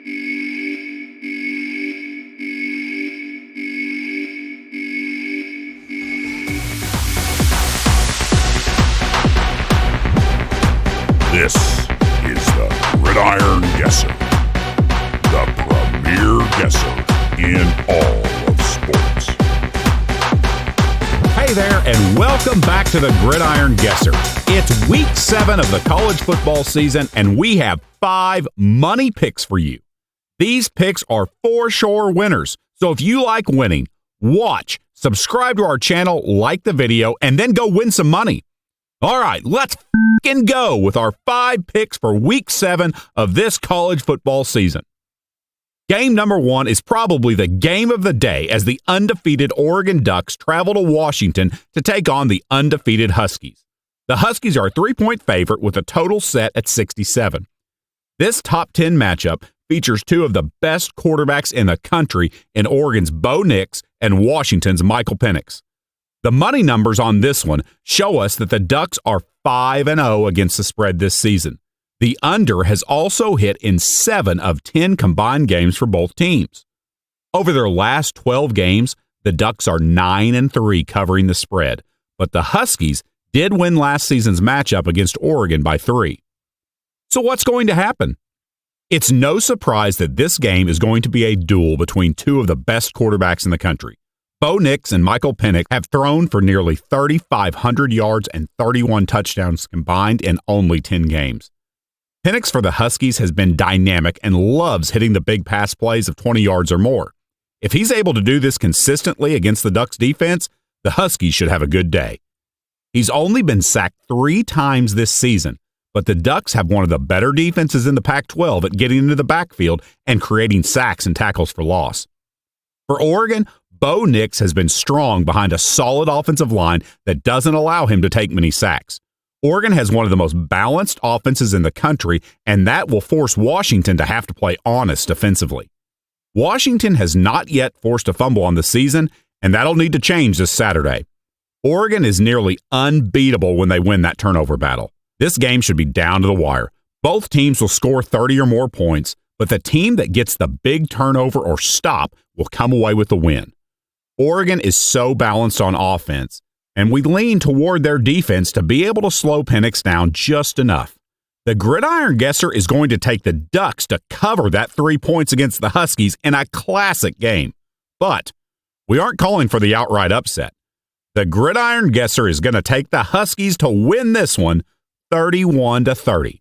This is the Gridiron Guesser, the premier guesser in all of sports. Hey there, and welcome back to the Gridiron Guesser. It's week 7 of the college football season, and we have 5 money picks for you. These picks are for sure winners, so if you like winning, watch, subscribe to our channel, like the video, and then go win some money. All right, let's f***ing go with our 5 picks for week 7 of this college football season. Game number 1 is probably the game of the day as the undefeated Oregon Ducks travel to Washington to take on the undefeated Huskies. The Huskies are a 3-point favorite with a total set at 67. This top 10 matchup features 2 of the best quarterbacks in the country in Oregon's Bo Nix and Washington's Michael Penix. The money numbers on this one show us that the Ducks are 5-0 against the spread this season. The under has also hit in 7 of 10 combined games for both teams. Over their last 12 games, the Ducks are 9-3 covering the spread, but the Huskies did win last season's matchup against Oregon by 3. So what's going to happen? It's no surprise that this game is going to be a duel between 2 of the best quarterbacks in the country. Bo Nix and Michael Penix have thrown for nearly 3,500 yards and 31 touchdowns combined in only 10 games. Penix for the Huskies has been dynamic and loves hitting the big pass plays of 20 yards or more. If he's able to do this consistently against the Ducks defense, the Huskies should have a good day. He's only been sacked 3 times this season, but the Ducks have one of the better defenses in the Pac-12 at getting into the backfield and creating sacks and tackles for loss. For Oregon, Bo Nix has been strong behind a solid offensive line that doesn't allow him to take many sacks. Oregon has one of the most balanced offenses in the country, and that will force Washington to have to play honest defensively. Washington has not yet forced a fumble on the season, and that'll need to change this Saturday. Oregon is nearly unbeatable when they win that turnover battle. This game should be down to the wire. Both teams will score 30 or more points, but the team that gets the big turnover or stop will come away with the win. Oregon is so balanced on offense, and we lean toward their defense to be able to slow Penix down just enough. The Gridiron Guesser is going to take the Ducks to cover that 3 points against the Huskies in a classic game. But we aren't calling for the outright upset. The Gridiron Guesser is going to take the Huskies to win this one 31-30.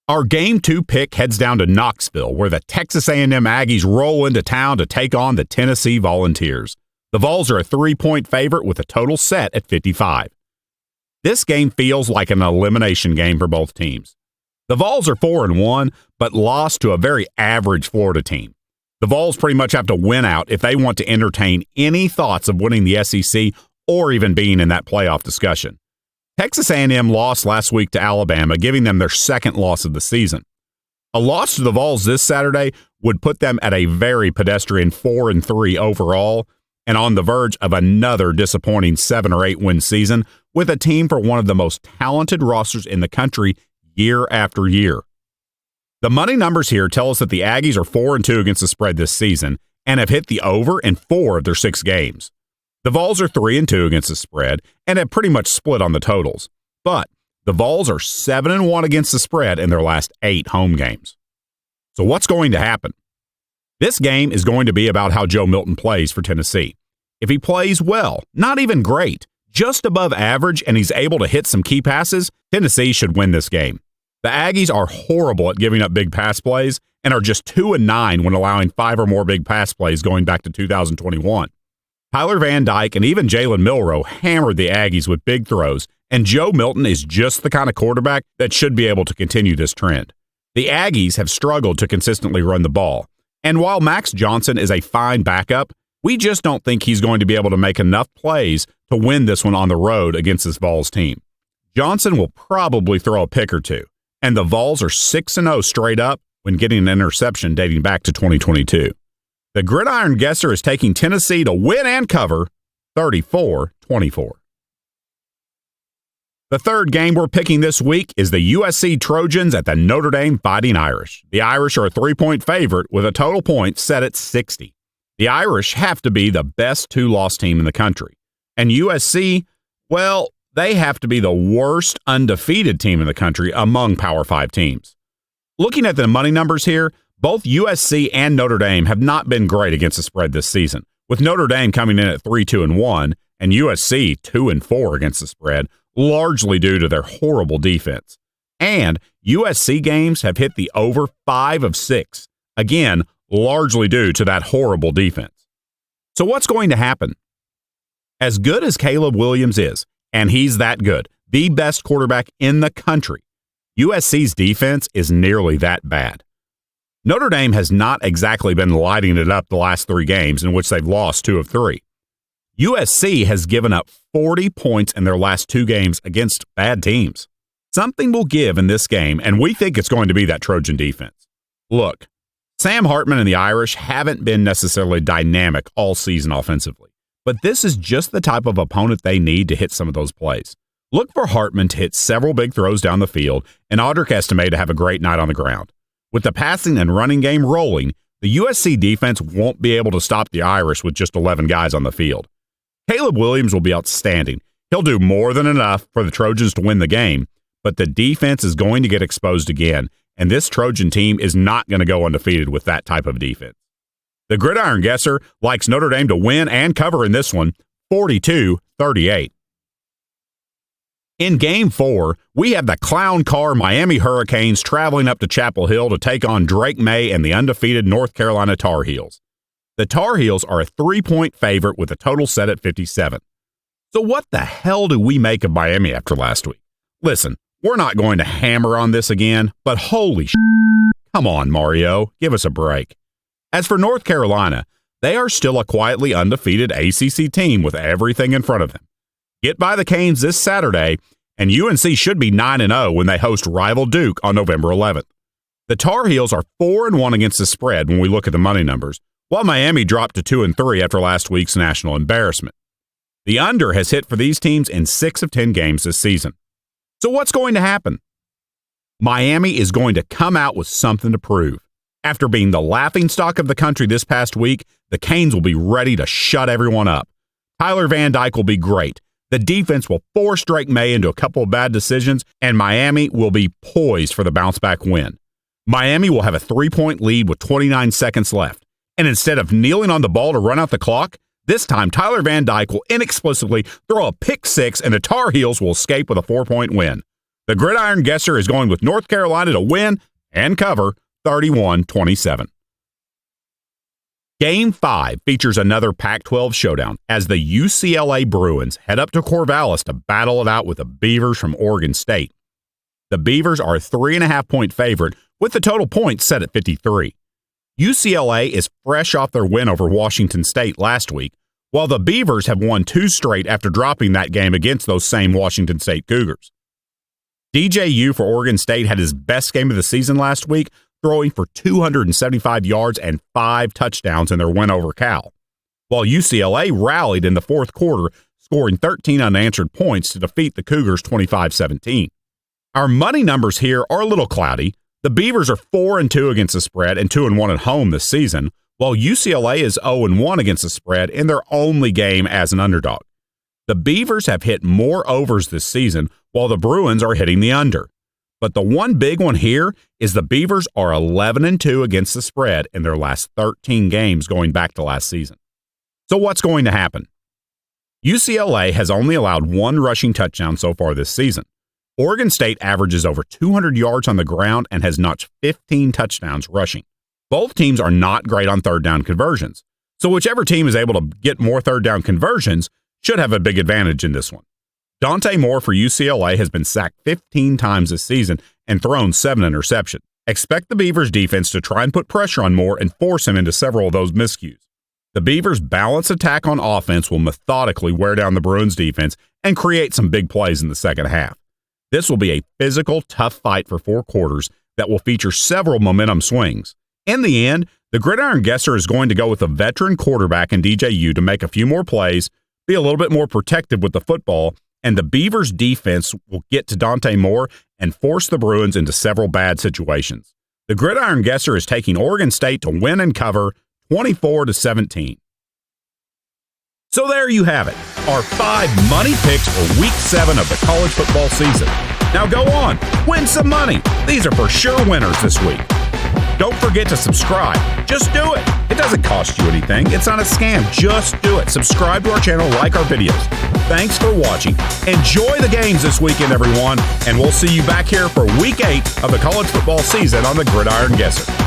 Our Game 2 pick heads down to Knoxville, where the Texas A&M Aggies roll into town to take on the Tennessee Volunteers. The Vols are a 3-point favorite with a total set at 55. This game feels like an elimination game for both teams. The Vols are 4-1, but lost to a very average Florida team. The Vols pretty much have to win out if they want to entertain any thoughts of winning the SEC or even being in that playoff discussion. Texas A&M lost last week to Alabama, giving them their second loss of the season. A loss to the Vols this Saturday would put them at a very pedestrian 4-3 overall and on the verge of another disappointing 7 or 8 win season with a team for one of the most talented rosters in the country year after year. The money numbers here tell us that the Aggies are 4-2 against the spread this season and have hit the over in 4 of their 6 games. The Vols are 3-2 against the spread and have pretty much split on the totals. But the Vols are 7-1 against the spread in their last 8 home games. So what's going to happen? This game is going to be about how Joe Milton plays for Tennessee. If he plays well, not even great, just above average, and he's able to hit some key passes, Tennessee should win this game. The Aggies are horrible at giving up big pass plays and are just 2-9 when allowing 5 or more big pass plays going back to 2021. Tyler Van Dyke and even Jalen Milroe hammered the Aggies with big throws, and Joe Milton is just the kind of quarterback that should be able to continue this trend. The Aggies have struggled to consistently run the ball, and while Max Johnson is a fine backup, we just don't think he's going to be able to make enough plays to win this one on the road against this Vols team. Johnson will probably throw a pick or two, and the Vols are 6-0 straight up when getting an interception dating back to 2022. The Gridiron Guesser is taking Tennessee to win and cover 34-24. The third game we're picking this week is the USC Trojans at the Notre Dame Fighting Irish. The Irish are a 3-point favorite with a total points set at 60. The Irish have to be the best two-loss team in the country. And USC, well, they have to be the worst undefeated team in the country among Power 5 teams. Looking at the money numbers here, both USC and Notre Dame have not been great against the spread this season, with Notre Dame coming in at 3-2-1 and USC 2-4 against the spread, largely due to their horrible defense. And USC games have hit the over 5 of 6, again, largely due to that horrible defense. So what's going to happen? As good as Caleb Williams is, and he's that good, the best quarterback in the country, USC's defense is nearly that bad. Notre Dame has not exactly been lighting it up the last 3 games in which they've lost 2 of 3. USC has given up 40 points in their last 2 games against bad teams. Something will give in this game, and we think it's going to be that Trojan defense. Look, Sam Hartman and the Irish haven't been necessarily dynamic all season offensively, but this is just the type of opponent they need to hit some of those plays. Look for Hartman to hit several big throws down the field and Audric Estime to have a great night on the ground. With the passing and running game rolling, the USC defense won't be able to stop the Irish with just 11 guys on the field. Caleb Williams will be outstanding. He'll do more than enough for the Trojans to win the game, but the defense is going to get exposed again, and this Trojan team is not going to go undefeated with that type of defense. The Gridiron Guesser likes Notre Dame to win and cover in this one, 42-38. In Game 4, we have the Clown Car Miami Hurricanes traveling up to Chapel Hill to take on Drake May and the undefeated North Carolina Tar Heels. The Tar Heels are a 3-point favorite with a total set at 57. So what the hell do we make of Miami after last week? Listen, we're not going to hammer on this again, but holy come on, Mario, give us a break. As for North Carolina, they are still a quietly undefeated ACC team with everything in front of them. Get by the Canes this Saturday, and UNC should be 9-0 when they host rival Duke on November 11th. The Tar Heels are 4-1 against the spread when we look at the money numbers, while Miami dropped to 2-3 after last week's national embarrassment. The under has hit for these teams in 6 of 10 games this season. So what's going to happen? Miami is going to come out with something to prove. After being the laughingstock of the country this past week, the Canes will be ready to shut everyone up. Tyler Van Dyke will be great. The defense will force Drake May into a couple of bad decisions, and Miami will be poised for the bounce-back win. Miami will have a 3-point lead with 29 seconds left. And instead of kneeling on the ball to run out the clock, this time Tyler Van Dyke will inexplicably throw a pick 6 and the Tar Heels will escape with a 4-point win. The Gridiron Guesser is going with North Carolina to win and cover 31-27. Game 5 features another Pac-12 showdown as the UCLA Bruins head up to Corvallis to battle it out with the Beavers from Oregon State. The Beavers are a 3.5-point favorite with the total points set at 53. UCLA is fresh off their win over Washington State last week, while the Beavers have won 2 straight after dropping that game against those same Washington State Cougars. DJU for Oregon State had his best game of the season last week, throwing for 275 yards and 5 touchdowns in their win over Cal, while UCLA rallied in the fourth quarter, scoring 13 unanswered points to defeat the Cougars 25-17. Our money numbers here are a little cloudy. The Beavers are 4-2 against the spread and 2-1 at home this season, while UCLA is 0-1 against the spread in their only game as an underdog. The Beavers have hit more overs this season, while the Bruins are hitting the under. But the one big one here is the Beavers are 11-2 against the spread in their last 13 games going back to last season. So what's going to happen? UCLA has only allowed 1 rushing touchdown so far this season. Oregon State averages over 200 yards on the ground and has notched 15 touchdowns rushing. Both teams are not great on third down conversions, so whichever team is able to get more third down conversions should have a big advantage in this one. Dante Moore for UCLA has been sacked 15 times this season and thrown 7 interceptions. Expect the Beavers defense to try and put pressure on Moore and force him into several of those miscues. The Beavers' balanced attack on offense will methodically wear down the Bruins defense and create some big plays in the second half. This will be a physical, tough fight for 4 quarters that will feature several momentum swings. In the end, the Gridiron Guesser is going to go with a veteran quarterback in DJU to make a few more plays, be a little bit more protective with the football, and the Beavers' defense will get to Dante Moore and force the Bruins into several bad situations. The Gridiron Guesser is taking Oregon State to win and cover 24-17. So there you have it, our 5 money picks for Week 7 of the college football season. Now go on, win some money. These are for sure winners this week. Don't forget to subscribe. Just do it. It doesn't cost you anything. It's not a scam. Just do it. Subscribe to our channel, like our videos. Thanks for watching. Enjoy the games this weekend, everyone, and we'll see you back here for Week 8 of the college football season on the Gridiron Guesser.